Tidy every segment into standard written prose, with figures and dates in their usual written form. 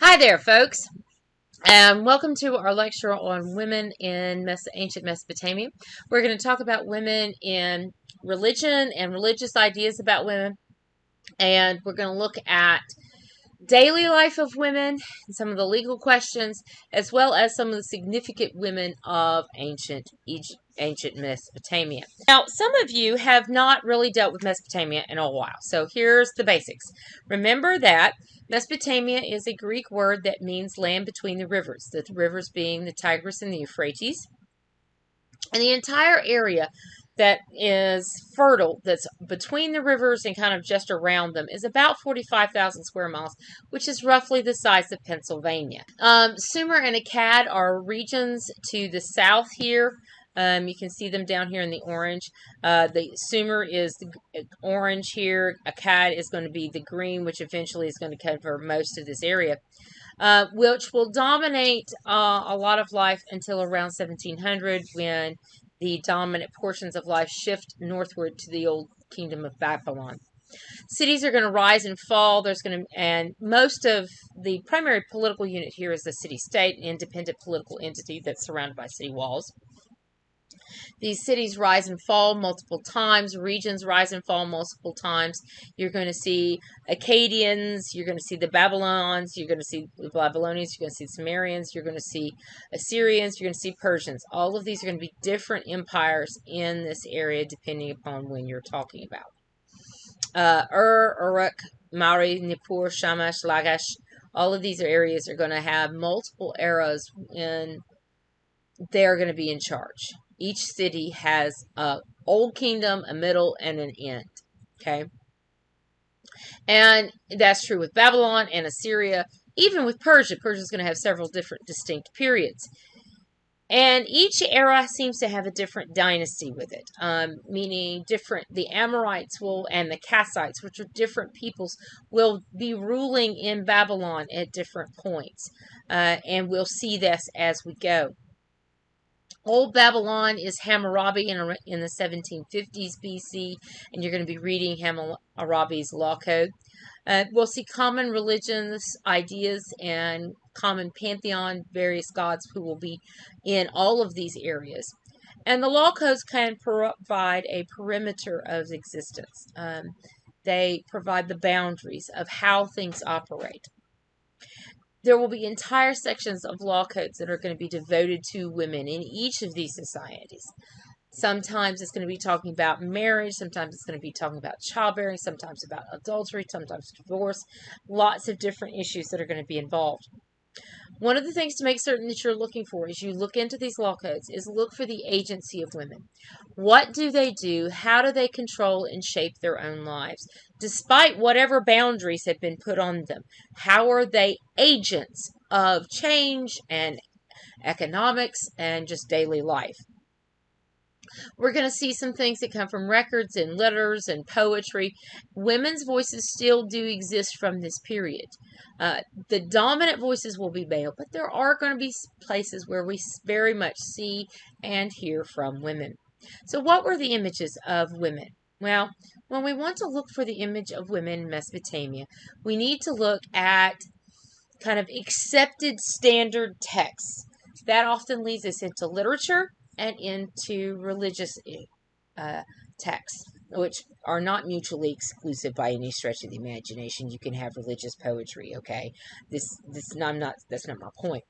Hi there, folks, and welcome to our lecture on women in ancient Mesopotamia. We're going to talk about women in religion and religious ideas about women, and we're going to look at daily life of women, and some of the legal questions, as well as some of the significant women of ancient Egypt, ancient Mesopotamia. Now, some of you have not really dealt with Mesopotamia in a while, so here's the basics. Remember that Mesopotamia is a Greek word that means land between the rivers being the Tigris and the Euphrates. And the entire area that is fertile, that's between the rivers and kind of just around them, is about 45,000 square miles, which is roughly the size of Pennsylvania. Sumer and Akkad are regions to the south here. You can see them down here in the orange. The Sumer is the orange here. Akkad is going to be the green, which eventually is going to cover most of this area. Which will dominate a lot of life until around 1700, when the dominant portions of life shift northward to the old kingdom of Babylon. Cities are going to rise and fall. And most of the primary political unit here is the city-state, an independent political entity that's surrounded by city walls. These cities rise and fall multiple times. Regions rise and fall multiple times. You're going to see Akkadians. You're going to see the Babylons. You're going to see the Babylonians. You're going to see Sumerians. You're going to see Assyrians. You're going to see Persians. All of these are going to be different empires in this area depending upon when you're talking about. Uruk, Mari, Nippur, Shamash, Lagash. All of these areas are going to have multiple eras when they're going to be in charge. Each city has an old kingdom, a middle, and an end. Okay? And that's true with Babylon and Assyria. Even with Persia, Persia's going to have several different distinct periods. And each era seems to have a different dynasty with it, meaning different. The Amorites and the Kassites, which are different peoples, will be ruling in Babylon at different points. And we'll see this as we go. Old Babylon is Hammurabi in the 1750s BC, and you're going to be reading Hammurabi's law code. We'll see common religions, ideas, and common pantheon, various gods who will be in all of these areas. And the law codes can provide a perimeter of existence. They provide the boundaries of how things operate. There will be entire sections of law codes that are going to be devoted to women in each of these societies. Sometimes it's going to be talking about marriage. Sometimes it's going to be talking about childbearing. Sometimes about adultery. Sometimes divorce. Lots of different issues that are going to be involved. One of the things to make certain that you're looking for as you look into these law codes is look for the agency of women. What do they do? How do they control and shape their own lives? Despite whatever boundaries have been put on them, how are they agents of change and economics and just daily life? We're going to see some things that come from records and letters and poetry. Women's voices still do exist from this period. The dominant voices will be male, but there are going to be places where we very much see and hear from women. So what were the images of women? Well, when we want to look for the image of women in Mesopotamia, we need to look at kind of accepted standard texts. That often leads us into literature and into religious texts, which are not mutually exclusive by any stretch of the imagination. You can have religious poetry, okay? That's not my point.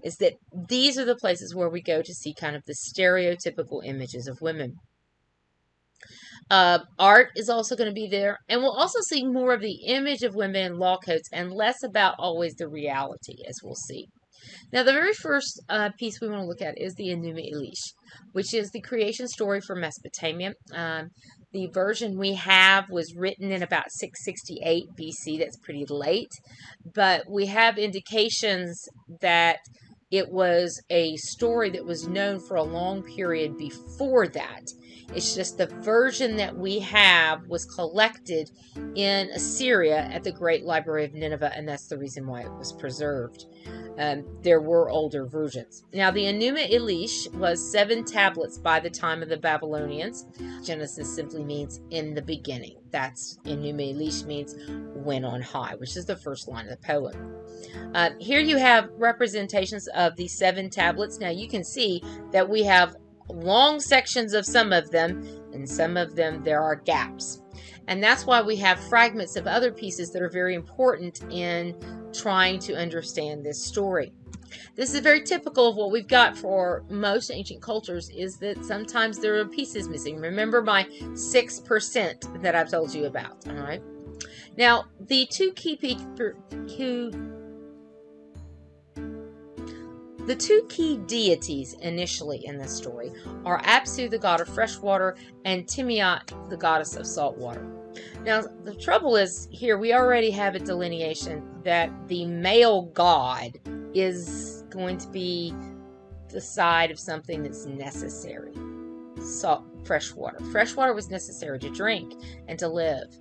Is that these are the places where we go to see kind of the stereotypical images of women. Art is also going to be there, and we'll also see more of the image of women in law codes and less about always the reality, as we'll see. Now, the very first piece we want to look at is the Enuma Elish, which is the creation story for Mesopotamia. The version we have was written in about 668 BC. That's pretty late, but we have indications that it was a story that was known for a long period before that. It's just the version that we have was collected in Assyria at the Great Library of Nineveh, and that's the reason why it was preserved. There were older versions. Now, the Enuma Elish was 7 tablets by the time of the Babylonians. Genesis simply means in the beginning. That's Enuma Elish means when on high, which is the first line of the poem. Here you have representations of the 7 tablets. Now you can see that we have long sections of some of them, and some of them there are gaps. And that's why we have fragments of other pieces that are very important in trying to understand this story. This is very typical of what we've got for most ancient cultures, is that sometimes there are pieces missing. Remember my 6% that I've told you about, all right? Now, the two key deities initially in this story are Apsu, the god of fresh water, and Tiamat, the goddess of salt water. Now, the trouble is here we already have a delineation that the male god is going to be the side of something that's necessary. Salt, fresh water. Fresh water was necessary to drink and to live.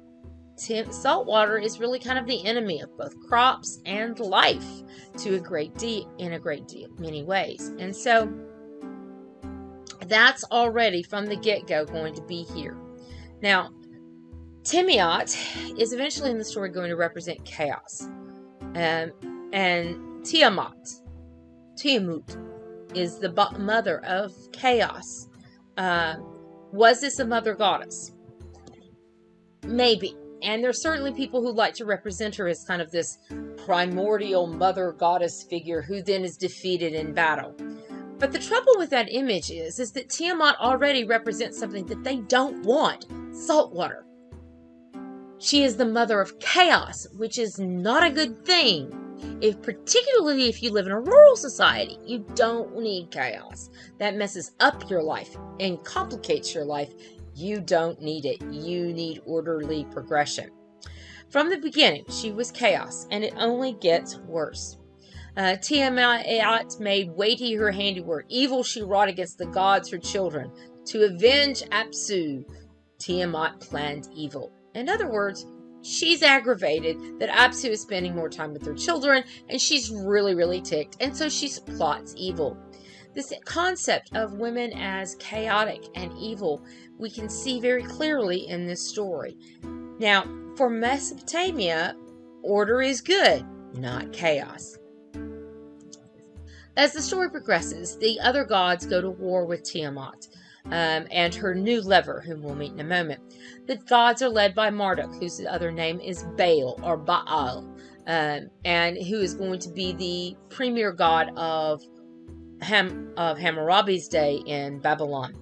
Salt water is really kind of the enemy of both crops and life to many ways. And so that's already from the get-go going to be here. Now, Tiamat is eventually in the story going to represent chaos. And Tiamut is the mother of chaos. Was this a mother goddess? Maybe. And there's certainly people who like to represent her as kind of this primordial mother goddess figure who then is defeated in battle. But the trouble with that image is that Tiamat already represents something that they don't want: salt water. She is the mother of chaos, which is not a good thing. Particularly if you live in a rural society, you don't need chaos. That messes up your life and complicates your life. You don't need it. You need orderly progression. From the beginning, she was chaos, and it only gets worse. Tiamat made weighty her handiwork. Evil she wrought against the gods, her children. To avenge Apsu, Tiamat planned evil. In other words, she's aggravated that Apsu is spending more time with her children, and she's really, really ticked, and so she plots evil. This concept of women as chaotic and evil, we can see very clearly in this story. Now, for Mesopotamia, order is good, not chaos. As the story progresses, the other gods go to war with Tiamat and her new lover, whom we'll meet in a moment. The gods are led by Marduk, whose other name is Baal or Baal, and who is going to be the premier god of Hammurabi's day in Babylon.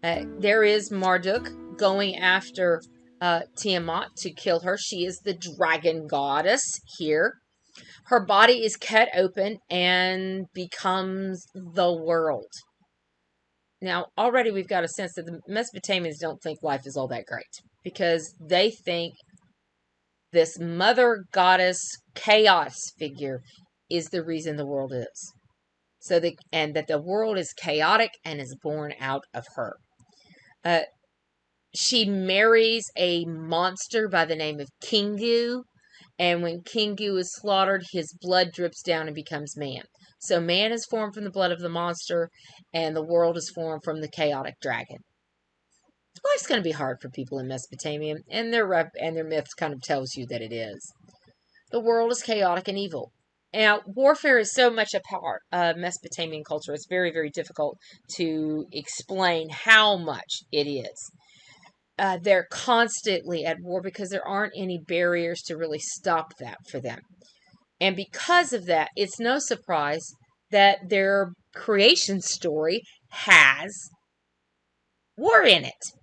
There is Marduk going after Tiamat to kill her. She is the dragon goddess here. Her body is cut open and becomes the world. Now, already we've got a sense that the Mesopotamians don't think life is all that great, because they think this mother goddess chaos figure is the reason the world is. And that the world is chaotic and is born out of her. She marries a monster by the name of Kingu, and when Kingu is slaughtered, his blood drips down and becomes man. So man is formed from the blood of the monster, and the world is formed from the chaotic dragon. Life's going to be hard for people in Mesopotamia, and their myth kind of tells you that it is. The world is chaotic and evil. Now, warfare is so much a part of Mesopotamian culture, it's very, very difficult to explain how much it is. They're constantly at war because there aren't any barriers to really stop that for them. And because of that, it's no surprise that their creation story has war in it.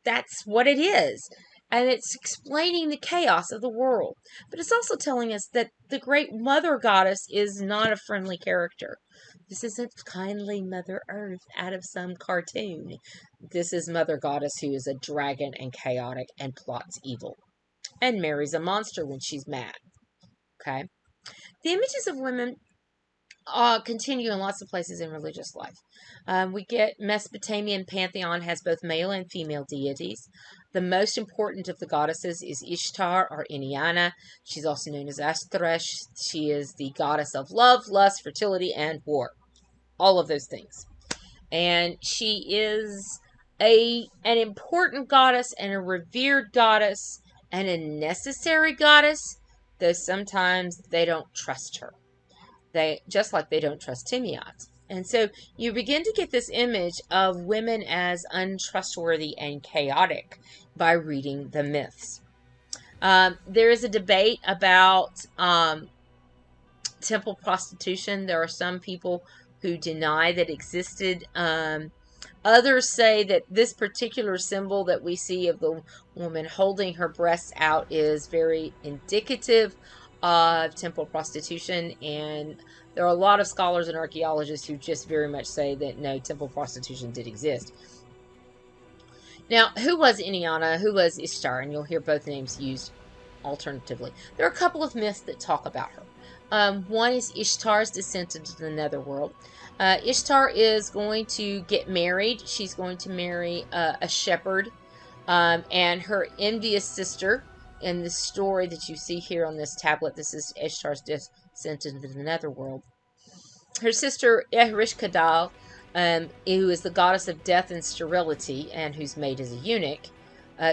That's what it is. And it's explaining the chaos of the world. But it's also telling us that the great mother goddess is not a friendly character. This isn't kindly Mother Earth out of some cartoon. This is Mother Goddess who is a dragon and chaotic and plots evil. And marries a monster when she's mad. Okay? The images of women continue in lots of places in religious life. We get Mesopotamian pantheon has both male and female deities. The most important of the goddesses is Ishtar or Iniana. She's also known as Astresh. She is the goddess of love, lust, fertility, and war. All of those things. And she is an important goddess and a revered goddess and a necessary goddess, though sometimes they don't trust her. They just like they don't trust Tiamat. And so you begin to get this image of women as untrustworthy and chaotic by reading the myths. There is a debate about temple prostitution. There are some people who deny that existed. Others say that this particular symbol that we see of the woman holding her breasts out is very indicative of temple prostitution, and there are a lot of scholars and archaeologists who just very much say that no, temple prostitution did exist. Now, who was Inanna? Who was Ishtar? And you'll hear both names used alternatively. There are a couple of myths that talk about her. One is Ishtar's descent into the netherworld. Ishtar is going to get married. She's going to marry a shepherd, and her envious sister. In the story that you see here on this tablet, this is Ishtar's descent into the netherworld. Her sister Erishkadal, who is the goddess of death and sterility, and whose mate is a eunuch,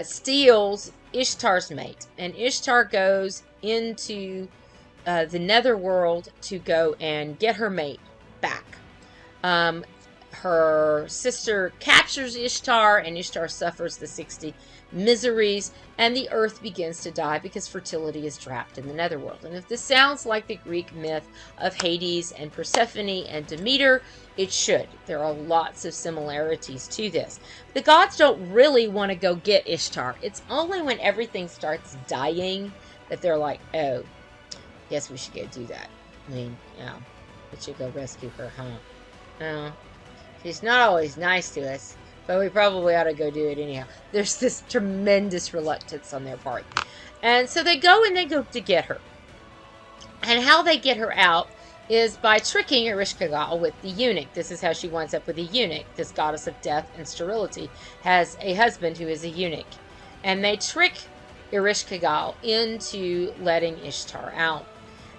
steals Ishtar's mate, and Ishtar goes into the netherworld to go and get her mate back. Her sister captures Ishtar, and Ishtar suffers the 60 miseries, and the earth begins to die because fertility is trapped in the netherworld. And if this sounds like the Greek myth of Hades and Persephone and Demeter, it should. There are lots of similarities to this. The gods don't really want to go get Ishtar. It's only when everything starts dying that they're like, oh, guess we should go do that. I mean, yeah, we should go rescue her, huh? She's not always nice to us, but we probably ought to go do it anyhow. There's this tremendous reluctance on their part. And so they go to get her. And how they get her out is by tricking Erishkigal with the eunuch. This is how she winds up with a eunuch. This goddess of death and sterility has a husband who is a eunuch. And they trick Erishkigal into letting Ishtar out.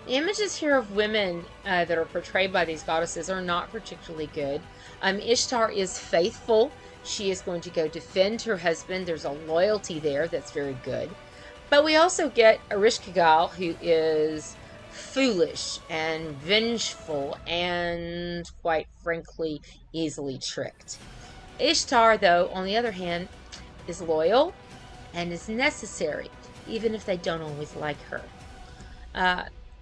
The images here of women that are portrayed by these goddesses are not particularly good. Ishtar is faithful. She is going to go defend her husband. There's a loyalty there that's very good. But we also get Erishkigal, who is foolish and vengeful and, quite frankly, easily tricked. Ishtar, though, on the other hand, is loyal and is necessary, even if they don't always like her.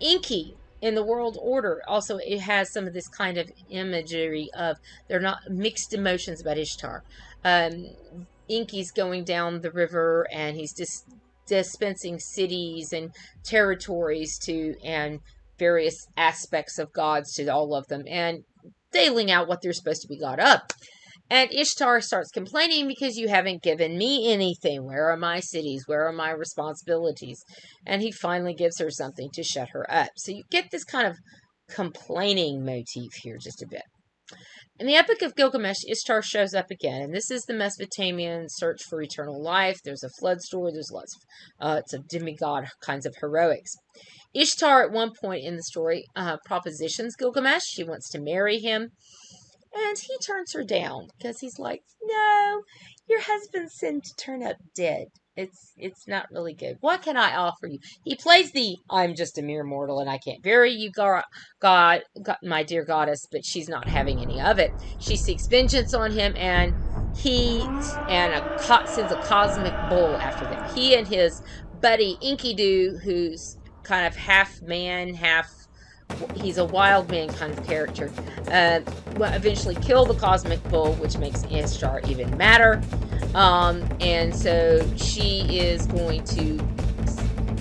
Enki in the world order also, it has some of this kind of imagery of they're not mixed emotions about Ishtar. Enki's going down the river and he's dispensing cities and territories to and various aspects of gods to all of them and dealing out what they're supposed to be got up. And Ishtar starts complaining because you haven't given me anything. Where are my cities? Where are my responsibilities? And he finally gives her something to shut her up. So you get this kind of complaining motif here just a bit. In the Epic of Gilgamesh, Ishtar shows up again, and this is the Mesopotamian search for eternal life. There's a flood story. There's lots of demigod kinds of heroics. Ishtar, at one point in the story, propositions Gilgamesh. She wants to marry him. And he turns her down because he's like, no, your husband's sinned to turn up dead. It's not really good. What can I offer you? He plays the I'm just a mere mortal and I can't marry you, God, my dear goddess, but she's not having any of it. She seeks vengeance on him, and sends a cosmic bull after them. He and his buddy Enkidu, who's kind of half man, he's a wild man kind of character, will eventually kill the cosmic bull, which makes Ishtar even madder. And so she is going to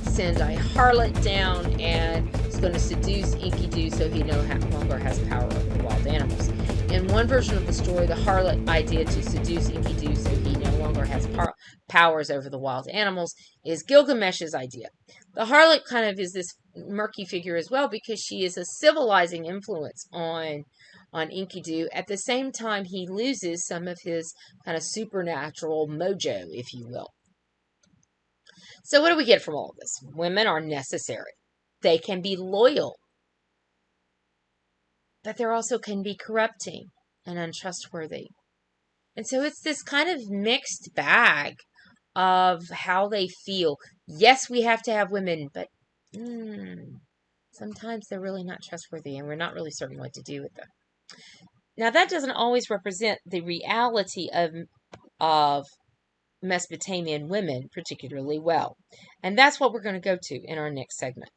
send a harlot down and is going to seduce Enkidu so he no longer has power over the wild animals. In one version of the story, the harlot idea to seduce Enkidu so he no longer has powers over the wild animals is Gilgamesh's idea. The harlot kind of is this murky figure as well because she is a civilizing influence on Enkidu. At the same time, he loses some of his kind of supernatural mojo, if you will. So what do we get from all of this? Women are necessary. They can be loyal, but they also can be corrupting and untrustworthy. And so it's this kind of mixed bag of how they feel. Yes, we have to have women, but sometimes they're really not trustworthy and we're not really certain what to do with them. Now, that doesn't always represent the reality of Mesopotamian women particularly well. And that's what we're going to go to in our next segment.